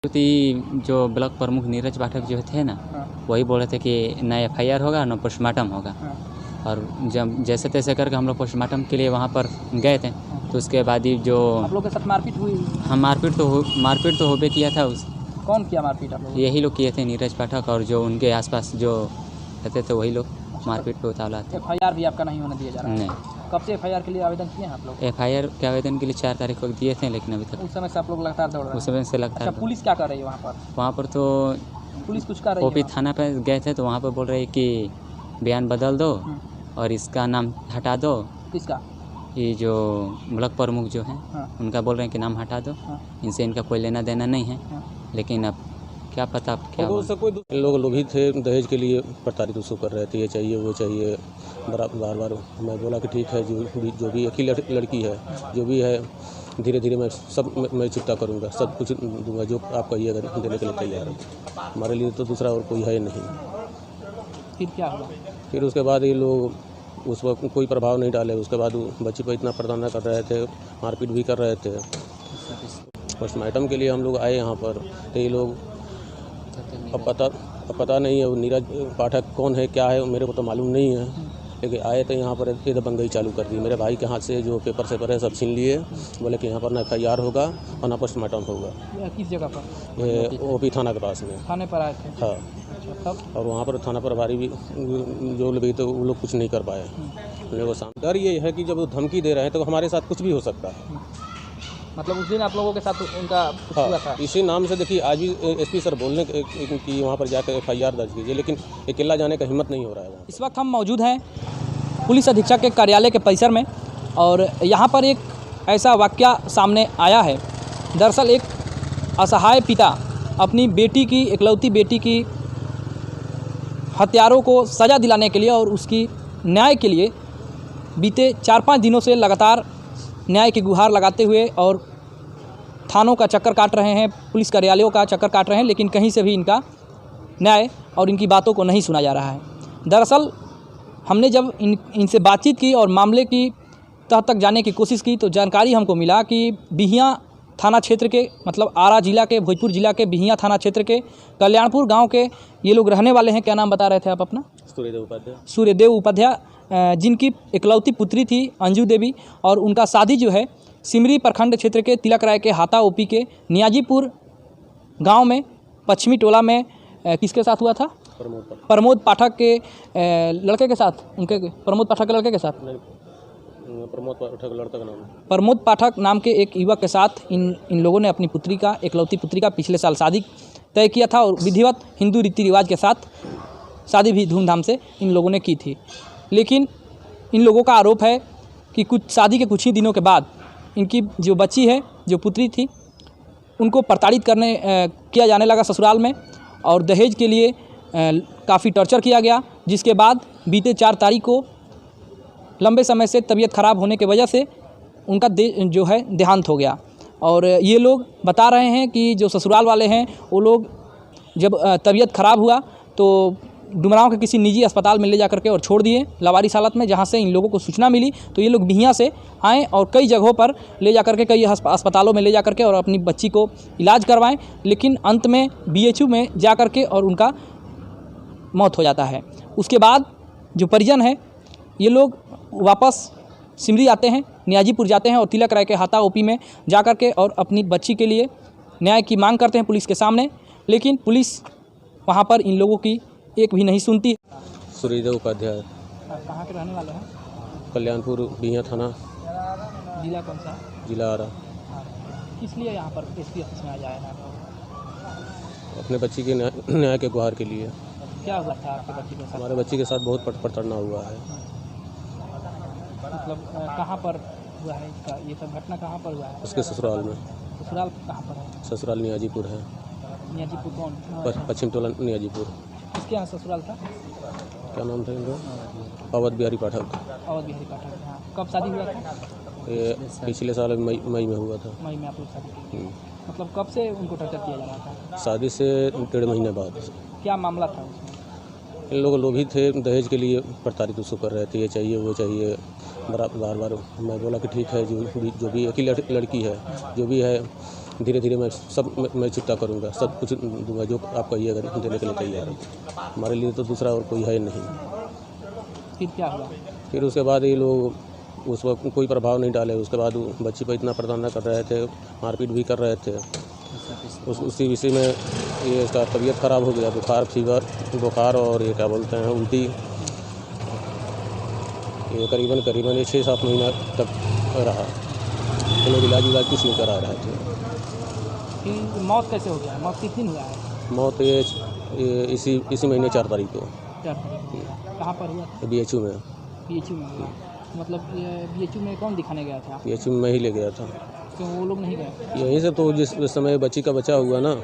जो ब्लॉक प्रमुख नीरज पाठक जो थे ना, वही बोल रहे थे कि ना एफआईआर होगा ना पोस्टमार्टम होगा। और जब जैसे तैसे करके हम लोग पोस्टमार्टम के लिए वहाँ पर गए थे, तो उसके बाद ही जो आप लोग के साथ मारपीट हुई? हाँ, मारपीट तो होबे किया था। कौन किया मारपीट आप लोग? यही लोग किए थे, नीरज पाठक और जो उनके आसपास जो रहते थे वही लोग मारपीट पे उतावला थे। एफआईआर भी आपका नहीं होने दिया जा रहा है? नहीं। कब से एफआईआर के लिए आवेदन किए हैं आप लोग? एफआईआर के आवेदन के लिए 4 तारीख को दिए थे, लेकिन अभी तक उस समय से आप लोग लगातार दौड़ रहे हैं? उस समय से लगता अच्छा, है। पुलिस क्या कर रही है वहाँ पर? तो पुलिस कुछ कर रही है? ओपी थाना पे गए थे, तो वहाँ पर बोल रहे हैं कि बयान बदल दो और इसका नाम हटा दो। किसका? ये जो ब्लॉक प्रमुख जो हैं, उनका बोल रहे हैं कि नाम हटा दो। इनसे इनका कोई लेना देना नहीं है। लेकिन अब क्या पता क्या लोग ही थे, दहेज के लिए प्रताड़ित उसको कर रहे थे, ये चाहिए वो चाहिए। बार बार मैं बोला कि ठीक है, जो भी एक ही लड़की है, जो भी है धीरे धीरे मैं चुकता करूँगा, सब कुछ दूंगा, जो आप कहिएगा देने के लिए तैयार है। हमारे लिए तो दूसरा और कोई है नहीं। फिर क्या हुआ? फिर उसके बाद ये लोग उस वक्त कोई प्रभाव नहीं डाले। उसके बाद बच्ची पर इतना प्रताड़ना कर रहे थे, मारपीट भी कर रहे थे। पोस्टमार्टम के लिए हम लोग आए यहाँ पर, तो ये लोग अब पता नहीं है नीरज पाठक कौन है क्या है, मेरे को तो मालूम नहीं है। लेकिन आए तो यहाँ पर ये दबंगई चालू कर दी। मेरे भाई के हाथ से जो पेपर से है सब छीन लिए। बोले कि यहाँ पर ना एफआईआर होगा और ना पोस्टमार्टम होगा। किस जगह पर? ये ओपी थाना के पास में। थाने पर आए थे? हाँ। तब? और वहाँ पर थाना प्रभारी भी जो लोग तो वो लोग कुछ नहीं कर पाए। मेरे को डर ये है कि जब वो धमकी दे रहे हैं तो हमारे साथ कुछ भी हो सकता है। मतलब उस दिन आप लोगों के साथ उनका हुआ था? इसी नाम से देखिए, आज भी एसपी सर बोलने कि वहाँ पर जाकर एफआईआर दर्ज कीजिए, लेकिन अकेला जाने का हिम्मत नहीं हो रहा है। इस वक्त हम मौजूद हैं पुलिस अधीक्षक के कार्यालय के परिसर में, और यहाँ पर एक ऐसा वाकया सामने आया है। दरअसल एक असहाय पिता अपनी बेटी की, इकलौती बेटी की हत्यारों को सज़ा दिलाने के लिए और उसकी न्याय के लिए बीते 4-5 दिनों से लगातार न्याय की गुहार लगाते हुए और थानों का चक्कर काट रहे हैं, पुलिस कार्यालयों का चक्कर काट रहे हैं, लेकिन कहीं से भी इनका न्याय और इनकी बातों को नहीं सुना जा रहा है। दरअसल हमने जब इनसे बातचीत की और मामले की तह तक जाने की कोशिश की, तो जानकारी हमको मिला कि बिहियां थाना क्षेत्र के, मतलब आरा जिला के, भोजपुर जिला के बिहियां थाना क्षेत्र के कल्याणपुर गांव के ये लोग रहने वाले हैं। क्या नाम बता रहे थे आप अपना? सूर्यदेव उपाध्याय, जिनकी इकलौती पुत्री थी अंजू देवी, और उनका शादी जो है सिमरी प्रखंड क्षेत्र के तिलक राय के हाथा ओपी के नियाजीपुर गांव में पश्चिमी टोला में किसके साथ हुआ था? प्रमोद पाठक के लड़के के साथ। उनके प्रमोद पाठक के लड़के के साथ? प्रमोद पाठक नाम के एक युवक के साथ इन लोगों ने अपनी पुत्री का, इकलौती पुत्री का पिछले साल शादी तय किया था, और विधिवत हिंदू रीति रिवाज के साथ शादी भी धूमधाम से इन लोगों ने की थी। लेकिन इन लोगों का आरोप है कि शादी के कुछ ही दिनों के बाद इनकी जो बच्ची है, जो पुत्री थी, उनको प्रताड़ित किया जाने लगा ससुराल में, और दहेज के लिए काफ़ी टॉर्चर किया गया। जिसके बाद बीते 4 तारीख को लंबे समय से तबीयत ख़राब होने की वजह से उनका जो है देहांत हो गया। और ये लोग बता रहे हैं कि जो ससुराल वाले हैं वो लोग जब तबीयत ख़राब हुआ तो डुमरांव के किसी निजी अस्पताल में ले जा करके और छोड़ दिए लावारिस हालत में। जहाँ से इन लोगों को सूचना मिली तो ये लोग बिहियां से आए और कई जगहों पर ले जा करके, कई अस्पतालों में ले जा करके और अपनी बच्ची को इलाज करवाएं, लेकिन अंत में BHU में जा करके और उनका मौत हो जाता है। उसके बाद जो परिजन है ये लोग वापस सिमरी आते हैं, नियाजीपुर जाते हैं और तिलक राय के हाथा ओपी में जा करके और अपनी बच्ची के लिए न्याय की मांग करते हैं पुलिस के सामने, लेकिन पुलिस वहाँ पर इन लोगों की एक भी नहीं सुनती। सूर्यदेव उपाध्याय। कहाँ के रहने वाले हैं? कल्याणपुर बिहियां थाना। जिला कौन सा? जिला आरा। किस लिए यहाँ पर एसपी ऑफिस में आया है? अपने बच्ची के न्याय के गुहार के लिए। क्या हुआ था आपके बच्ची के साथ? हमारे बच्ची के साथ बहुत प्रताड़ना हुआ है। मतलब कहाँ पर हुआ है इसका, ये सब घटना कहाँ पर हुआ है? उसके ससुराल में। ससुराल कहाँ पर है? ससुराल नियाजीपुर है। नियाजीपुर कौन? पश्चिम टोला नियाजीपुर। किसके यहाँ ससुराल था? क्या नाम था इनका? अवध बिहारी पाठक। अवध बिहारी पाठक। हाँ, कब शादी हुआ था? ये पिछले साल मई में हुआ था। मई में आप लोग शादी की? मतलब कब से उनको टॉर्चर किया जा रहा था? शादी से 1.5 महीने बाद। क्या मामला था उसमें? इन लोग ही थे, दहेज के लिए प्रताड़ित उसको कर रहे थे, ये चाहिए वो चाहिए। बार बार मैं बोला कि ठीक है, जो भी एक ही लड़की है, जो भी है धीरे धीरे मैं चुकता करूँगा, सब कुछ दूंगा जो आप कहिएगा देने के लिए तैयार है। हमारे लिए तो दूसरा और कोई है नहीं। फिर क्या हुआ? फिर उसके बाद ये लोग उस वक्त कोई प्रभाव नहीं डाले। उसके बाद वो बच्ची पर इतना प्रताड़ना कर रहे थे, मारपीट भी कर रहे थे। उसी विषय में ये इसका तबीयत ख़राब हो गया, बुखार और ये क्या बोलते हैं उल्टी। ये करीबन ये 6-7 महीना तक रहा। ये लोग इलाज कुछ नहीं करा रहे थे। फिर मौत कैसे हो गया? मौत किस दिन हुआ है? मौत ये इसी महीने 4 तारीख को। 4 तारीख को कहाँ पर हुआ? BHU में। BHU में हुआ। मतलब BHU में कौन दिखाने गया था? BHU में मैं ही ले गया था। क्यों वो लोग नहीं गए? यहीं से तो जिस समय बच्ची का बच्चा हुआ ना,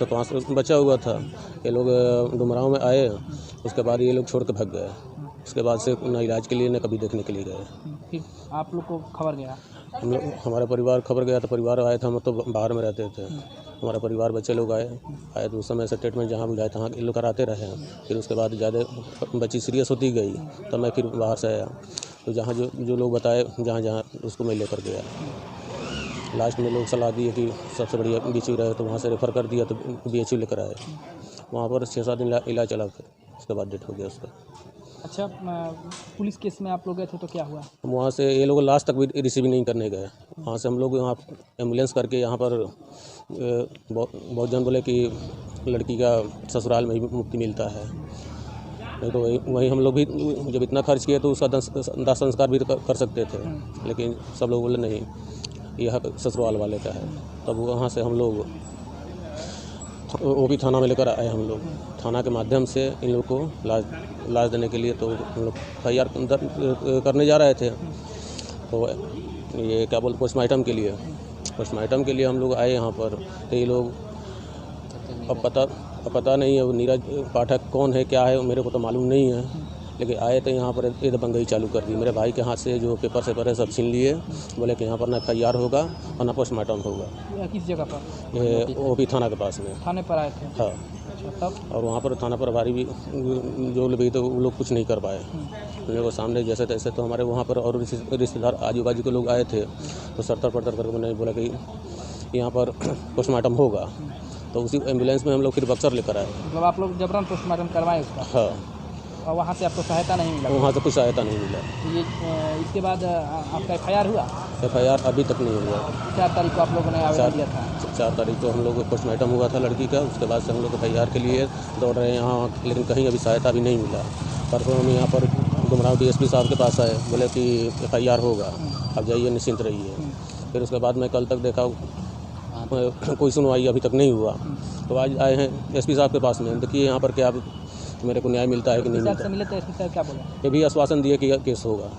7 बच्चा हुआ था, ये लोग डुमराव में आए। उसके बाद ये लोग छोड़ के भाग गए। उसके बाद से ना इलाज के लिए न कभी देखने के लिए गए। फिर आप लोग को खबर गया? हम लोग हमारा परिवार खबर गया तो परिवार आया था। हम तो बाहर में रहते थे। हमारा परिवार बच्चे लोग आए तो उस समय से ट्रीटमेंट जहाँ बुलाया था ये लोग कराते रहे। फिर उसके बाद ज़्यादा बच्ची सीरियस होती गई तो मैं फिर बाहर से आया। तो जहाँ जो लोग बताए जहाँ उसको मैं लेकर गया। लास्ट में लोग सलाह दिए कि सबसे बढ़िया BHU रहे तो वहाँ से रेफ़र कर दिया तो BHU लेकर आए। वहाँ पर 6-7 दिन इलाज चला, फिर उसके बाद डेथ हो गया उसका। अच्छा, पुलिस केस में आप लोग गए थे तो क्या हुआ? वहाँ से ये लोग लास्ट तक भी रिसीव नहीं करने गए। वहाँ से हम लोग यहाँ एम्बुलेंस करके यहाँ पर बहुत जन बोले कि लड़की का ससुराल में ही मुक्ति मिलता है। नहीं तो वहीं हम लोग भी जब इतना खर्च किए तो उसका दाह संस्कार भी कर सकते थे, लेकिन सब लोग बोले नहीं, यह ससुराल वाले का है। तब वहाँ से हम लोग OP थाना में लेकर आए। हम लोग थाना के माध्यम से इन लोग को लाश देने के लिए तो हम लोग FIR करने जा रहे थे। तो ये क्या बोलते पोस्टमार्टम के लिए हम लोग आए यहाँ पर। तो ये लोग अब पता नहीं है वो नीरज पाठक कौन है क्या है मेरे को तो मालूम नहीं है, लेकिन आए तो यहाँ पर ये दबंगई चालू कर दी। मेरे भाई के हाथ से जो पेपर है सब छीन लिए। बोले कि यहाँ पर ना FIR होगा और ना पोस्टमार्टम होगा। किस जगह पर? ये OP थाना के पास में। थाने पर आए थे? हाँ। तब? और वहाँ पर थाना प्रभारी भी जो लोग भी तो वो लोग कुछ नहीं कर पाए। उन लोगों सामने जैसे तैसे तो हमारे वहाँ पर और रिश्तेदार आजू बाजू के लोग आए थे तो सरतर पड़तर करके मैंने बोला कि यहाँ पर पोस्टमार्टम होगा। तो उसी एम्बुलेंस में हम लोग फिर बक्सर लेकर आए। मतलब आप लोग जबरन पोस्टमार्टम करवाए उसका? हाँ। और वहाँ से आपको सहायता नहीं मिला? वहाँ से कुछ सहायता नहीं मिला। ये इसके बाद आपका FIR हुआ? FIR अभी तक नहीं हुआ। 4 तारीख को आप लोगों ने आवेदन दिया था? 4 तारीख को हम लोग पोस्टमार्टम हुआ था लड़की का। उसके बाद से हम लोग FIR के लिए दौड़ रहे हैं यहाँ, लेकिन कहीं अभी सहायता भी नहीं मिला। परसों हम यहाँ पर डुमराव DSP साहब के पास आए, बोले कि FIR होगा, अब जाइए निश्चिंत रहिए। फिर उसके बाद मैं कल तक देखा कोई सुनवाई अभी तक नहीं हुआ। तो आज आए हैं SP साहब के पास में, देखिए यहाँ पर क्या मेरे को न्याय मिलता है कि नहीं मिलता। मिले तो SP साहब क्या बोले? ये भी आश्वासन दिए कि केस होगा,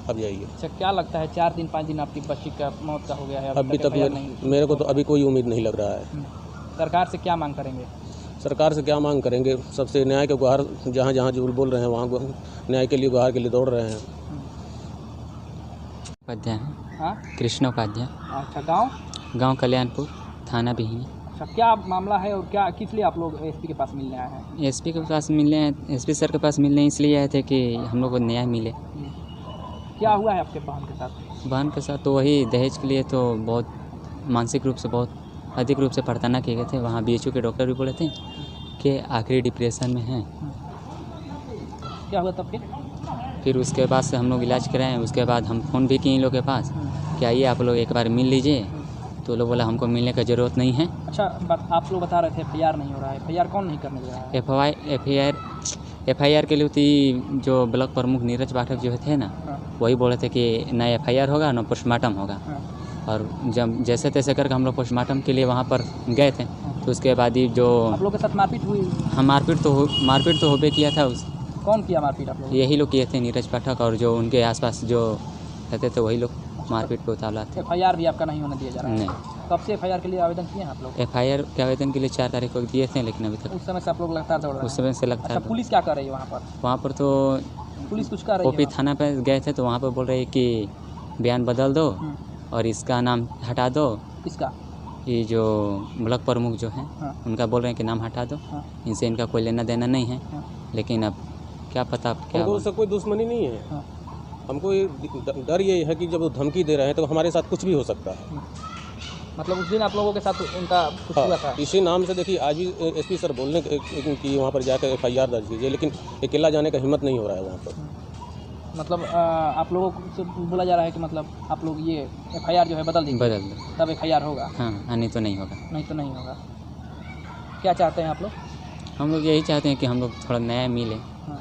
अब जाइए। अच्छा, क्या लगता है 4 दिन 5 दिन आपकी बच्ची का मौत का हो गया है, अभी तक मेरे को तो अभी कोई उम्मीद नहीं लग रहा है। सरकार से क्या मांग करेंगे? सरकार से क्या मांग करेंगे? सबसे न्याय के गुहार जहाँ जहाँ जो बोल रहे हैं वहाँ न्याय के लिए गुहार के लिए दौड़ रहे हैं। उपाध्याय हैं। हाँ, कृष्ण उपाध्याय। अच्छा, गांव कल्याणपुर, थाना भी है। अच्छा, क्या मामला है और क्या किस लिए आप लोग SP के पास मिलने आए हैं? SP के पास मिलने हैं, SP सर के पास मिलने इसलिए आए थे कि हम लोग को न्याय मिले। क्या हुआ है आपके बहन के साथ? बहन के साथ तो वही दहेज के लिए तो बहुत मानसिक रूप से बहुत अधिक रूप से प्रताड़ना किए गए थे। वहाँ BHU के डॉक्टर भी बोले थे कि आखिरी डिप्रेशन में हैं। क्या हुआ तब? फिर उसके बाद से हम लोग इलाज कराएँ। उसके बाद हम फ़ोन भी किए इन लोग के पास कि आइए आप लोग एक बार मिल लीजिए। तो लोग बोला हमको मिलने का ज़रूरत नहीं है। अच्छा, आप लोग बता रहे थे FIR नहीं हो रहा है। FIR कौन नहीं करने दे रहा है? FIR के लिए थी जो ब्लॉक प्रमुख नीरज पाठक जो थे ना, वही बोले थे कि ना FIR होगा ना पोस्टमार्टम होगा। और जब जैसे तैसे करके हम लोग पोस्टमार्टम के लिए वहाँ पर गए थे। तो उसके बाद ही जो आप लोग के साथ मारपीट हुई? हाँ, मारपीट तो होबे किया था। कौन किया मारपीट आप लोग? यही लोग किए थे, नीरज पाठक और जो उनके आसपास जो रहते थे वही लोग मारपीट पे उतावला थे। FIR भी आपका नहीं होने दिया जा रहा है? नहीं। कब से FIR के लिए आवेदन किए हैं आप लोग? FIR के आवेदन के लिए 4 तारीख को दिए थे, लेकिन अभी तक उस समय से आप लोग लगातार दौड़ रहे हैं? उस समय से लगातार। अच्छा, पुलिस क्या कर रही है वहाँ पर? वहाँ पर तो पुलिस कुछ कर रही है? OP थाना पे गए थे तो वहाँ पर बोल रहे हैं कि बयान बदल दो और इसका नाम हटा दो। किसका? ये जो ब्लॉक प्रमुख जो हैं उनका बोल रहे हैं कि नाम हटा दो। इनसे इनका कोई लेना देना नहीं है। लेकिन अब क्या पता क्या हमको उससे कोई दुश्मनी नहीं है। हमको ये डर यही है कि जब वो धमकी दे रहे हैं तो हमारे साथ कुछ भी हो सकता है। मतलब उस दिन आप लोगों के साथ उनका कुछ हुआ था? इसी नाम से देखिए आज भी एसपी सर बोलने कि वहाँ पर जाकर FIR दर्ज कीजिए, लेकिन अकेला जाने का हिम्मत नहीं हो रहा है वहाँ पर। मतलब आप लोगों से बोला जा रहा है कि मतलब आप लोग ये FIR जो है बदल दीजिए, बदल दो। तब FIR होगा? हाँ नहीं तो नहीं होगा। नहीं तो नहीं होगा। क्या चाहते हैं आप लोग? हम लोग यही चाहते हैं कि हम लोग थोड़ा नया मिले। हाँ।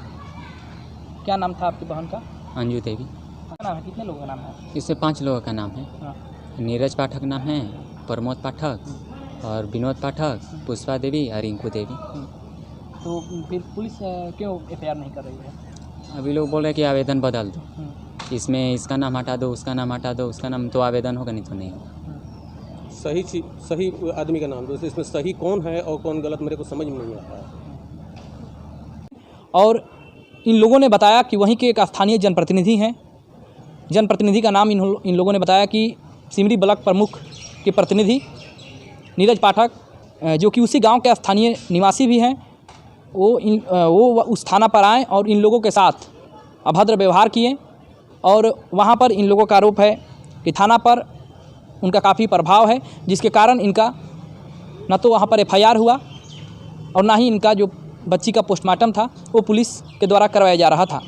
क्या नाम था आपकी बहन का? अंजू देवी। क्या नाम है? कितने लोगों का नाम है? इससे 5 लोगों का नाम है। हाँ। नीरज पाठक नाम है, प्रमोद पाठक और विनोद पाठक, पुष्पा देवी और रिंकू देवी। तो फिर पुलिस क्यों FIR नहीं कर रही है? अभी लोग बोल रहे हैं कि आवेदन बदल दो, इसमें इसका नाम हटा दो, उसका नाम हटा दो, उसका नाम तो आवेदन होगा, नहीं तो नहीं होगा। सही आदमी का नाम दो, इसमें सही कौन है और कौन गलत मेरे को समझ में नहीं आता है। और इन लोगों ने बताया कि वहीं के एक स्थानीय जनप्रतिनिधि हैं। जनप्रतिनिधि का नाम इन लोगों ने बताया कि सिमरी ब्लॉक प्रमुख के प्रतिनिधि नीरज पाठक, जो कि उसी गांव के स्थानीय निवासी भी हैं, वो उस थाना पर आए और इन लोगों के साथ अभद्र व्यवहार किए। और वहां पर इन लोगों का आरोप है कि थाना पर उनका काफ़ी प्रभाव है, जिसके कारण इनका न तो वहां पर FIR हुआ और ना ही इनका जो बच्ची का पोस्टमार्टम था वो पुलिस के द्वारा करवाया जा रहा था।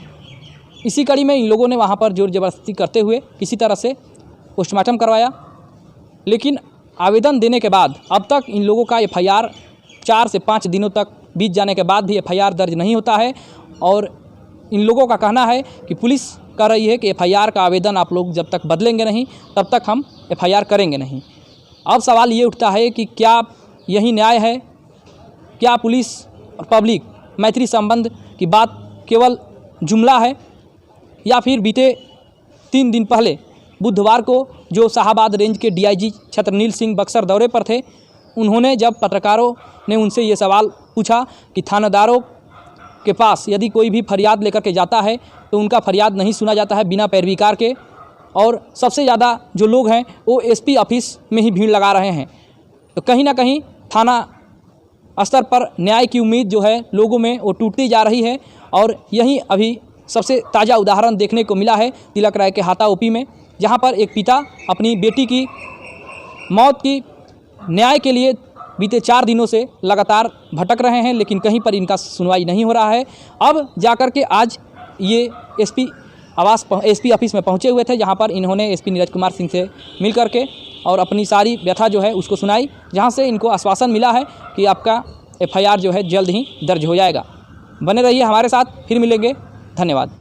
इसी कड़ी में इन लोगों ने वहाँ पर जोर जबरदस्ती करते हुए किसी तरह से पोस्टमार्टम करवाया, लेकिन आवेदन देने के बाद अब तक इन लोगों का FIR 4 से 5 दिनों तक बीत जाने के बाद भी FIR दर्ज नहीं होता है। और इन लोगों का कहना है कि पुलिस कह रही है कि FIR का आवेदन आप लोग जब तक बदलेंगे नहीं तब तक हम FIR करेंगे नहीं। अब सवाल ये उठता है कि क्या यही न्याय है? क्या पुलिस और पब्लिक मैत्री संबंध की बात केवल जुमला है, या फिर बीते 3 दिन पहले बुधवार को जो शाहाबाद रेंज के DIG छत्रनील सिंह बक्सर दौरे पर थे, उन्होंने जब पत्रकारों ने उनसे ये सवाल पूछा कि थानेदारों के पास यदि कोई भी फरियाद लेकर के जाता है तो उनका फरियाद नहीं सुना जाता है बिना पैरवीकार के, और सबसे ज़्यादा जो लोग हैं वो SP ऑफिस में ही भीड़ लगा रहे हैं, तो कहीं ना कहीं थाना स्तर पर न्याय की उम्मीद जो है लोगों में वो टूटती जा रही है। और यही अभी सबसे ताज़ा उदाहरण देखने को मिला है तिलक राय के हाथा OP में, जहां पर एक पिता अपनी बेटी की मौत की न्याय के लिए बीते 4 दिनों से लगातार भटक रहे हैं, लेकिन कहीं पर इनका सुनवाई नहीं हो रहा है। अब जाकर के आज ये SP ऑफिस में पहुंचे हुए थे, जहां पर इन्होंने SP नीरज कुमार सिंह से मिल करके और अपनी सारी व्यथा जो है उसको सुनाई, जहां से इनको आश्वासन मिला है कि आपका FIR जो है जल्द ही दर्ज हो जाएगा। बने रहिए हमारे साथ, फिर मिलेंगे। धन्यवाद।